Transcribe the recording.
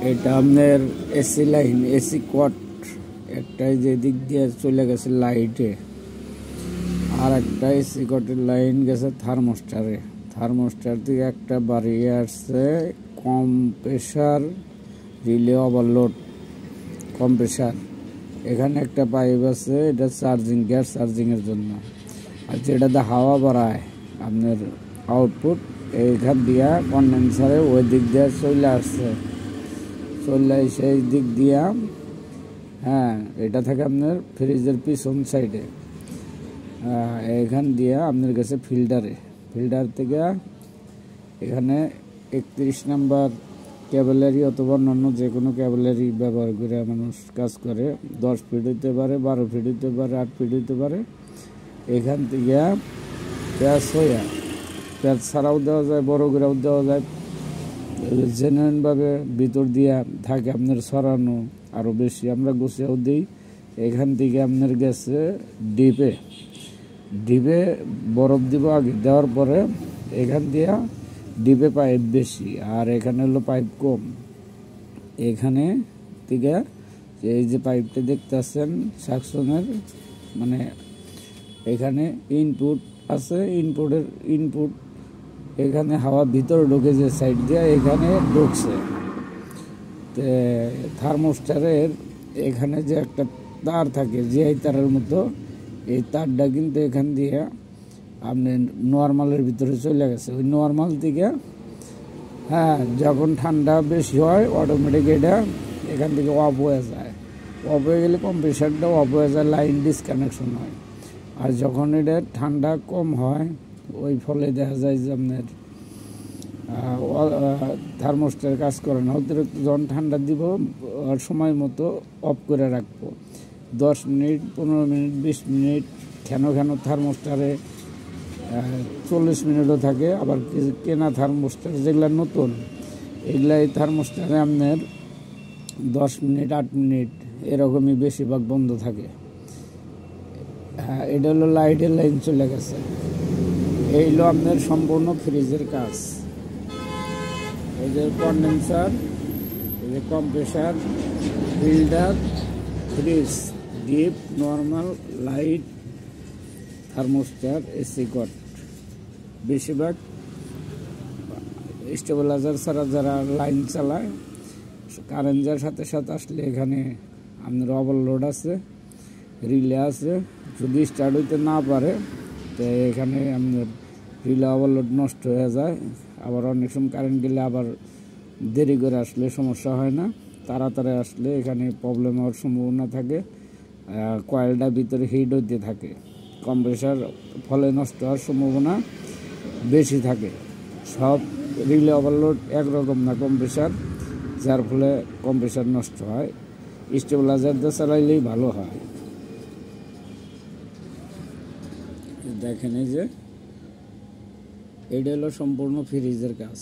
এটা আপনার AC line, AC কট একটা যে দিক দিয়ে চলে গেছে লাইটে, আর একটা এসি কটের লাইন গেছে থার্মোস্টারে। থার্মোস্টার থেকে একটা বাড়িয়ে আসছে কম্প্রেসার রিলে ওভারলোড কম্প্রেসার। এখানে একটা পাইপ আছে, এটা চার্জিং, গ্যাস চার্জিংয়ের জন্য। আর যেটাতে হাওয়া বাড়ায় আপনার আউটপুট, এইখান দিয়া কন্ডেন্সারে ওই দিক দিয়ে চলে আসছে, চলে সেই দিক দিয়া। হ্যাঁ, এটা থাকে আপনার ফ্রিজের পিছন সাইডে। এখান দিয়া আপনার কাছে ফিল্টার থেকে এখানে 31 নাম্বার ক্যাবেলারি অথবা অন্যান্য যে কোনো ক্যাবেলারি ব্যবহার করে মানুষ কাজ করে। 10 ফিট হইতে পারে, 12 ফিট হইতে পারে, 8 ফিট হইতে পারে। এখান থেকে প্যাচ ছাড়াও দেওয়া যায়, বড় করেও দেওয়া যায়। জেনুইনভাবে ভিতর দিয়া থাকে আপনার ছড়ানো আরও বেশি, আমরা গুছিয়েও দিই। এখান থেকে আপনার গেছে ডিপে বরফ দিব আগে, দেওয়ার পরে এখান দিয়া ডিপে পাইপ বেশি, আর এখানে হলো পাইপ কম। এখানে থেকে এই যে পাইপটা দেখতে পাচ্ছেন সাকশনের, মানে এখানে ইনপুট আছে, ইনপুট এখানে হাওয়া ভিতরে ঢুকে যে সাইড দিয়ে এখানে ঢুকছে। থার্মোস্টারের এখানে যে একটা তার থাকে জিআই তারের মতো, এই তারটা কিন্তু এখান দিয়ে আপনি নর্মালের ভিতরে চলে গেছে। ওই নর্মাল থেকে যখন ঠান্ডা বেশি হয় অটোমেটিক এটা এখান থেকে অফ হয়ে যায়। অফ হয়ে গেলে কম্প্রেসারটা অফ হয়ে যায়, লাইন ডিসকানেকশন হয়। আর যখন এটা ঠান্ডা কম হয়, ওই ফলে দেখা যায় যে আপনার থার্মোস্টার কাজ করে না। অতিরিক্ত যখন ঠান্ডা দিব সময় মতো অফ করে রাখবো, 10 মিনিট, 15 মিনিট, 20 মিনিট। কেন থার্মোস্টারে 40 মিনিটও থাকে। আবার কেনা থার্মোস্টার যেগুলো নতুন, এগুলা এই থার্মোস্টারে আপনার 10 মিনিট, 8 মিনিট এরকমই বেশিরভাগ বন্ধ থাকে। এটা হলো লাইটের লাইন চলে গেছে। এই হলো আপনার সম্পূর্ণ ফ্রিজের কাজ। এই যে কন্ডেন্সার, এই যে compressor, filter, fridge, deep, normal, light, thermostat, AC cut. বেশিরভাগ স্টেবিলাইজার ছাড়া যারা লাইন চালায়, কারেন্ট যার সাথে আসলে এখানে আপনার ওভারলোড আছে, রিলে আছে। যদি স্টার্ট হইতে না পারে তো এখানে আপনার রিলে ওভারলোড নষ্ট হয়ে যায়। আবার অনেক সময় কারেন্ট গেলে আবার দেরি করে আসলে সমস্যা হয় না, তাড়াতাড়ি আসলে এখানে প্রবলেম হওয়ার সম্ভাবনা থাকে। কয়েলটা ভিতরে হিট হইতে থাকে, কম্প্রেসার ফলে নষ্ট হওয়ার সম্ভাবনা বেশি থাকে। সব রিলে ওভারলোড একরকম না কম্প্রেসার, যার ফলে কম্প্রেসার নষ্ট হয়। স্টেবিলাইজার দিয়ে চালাইলেই ভালো হয়। দেখেন এই যে এটা হলো সম্পূর্ণ ফ্রিজের কাজ।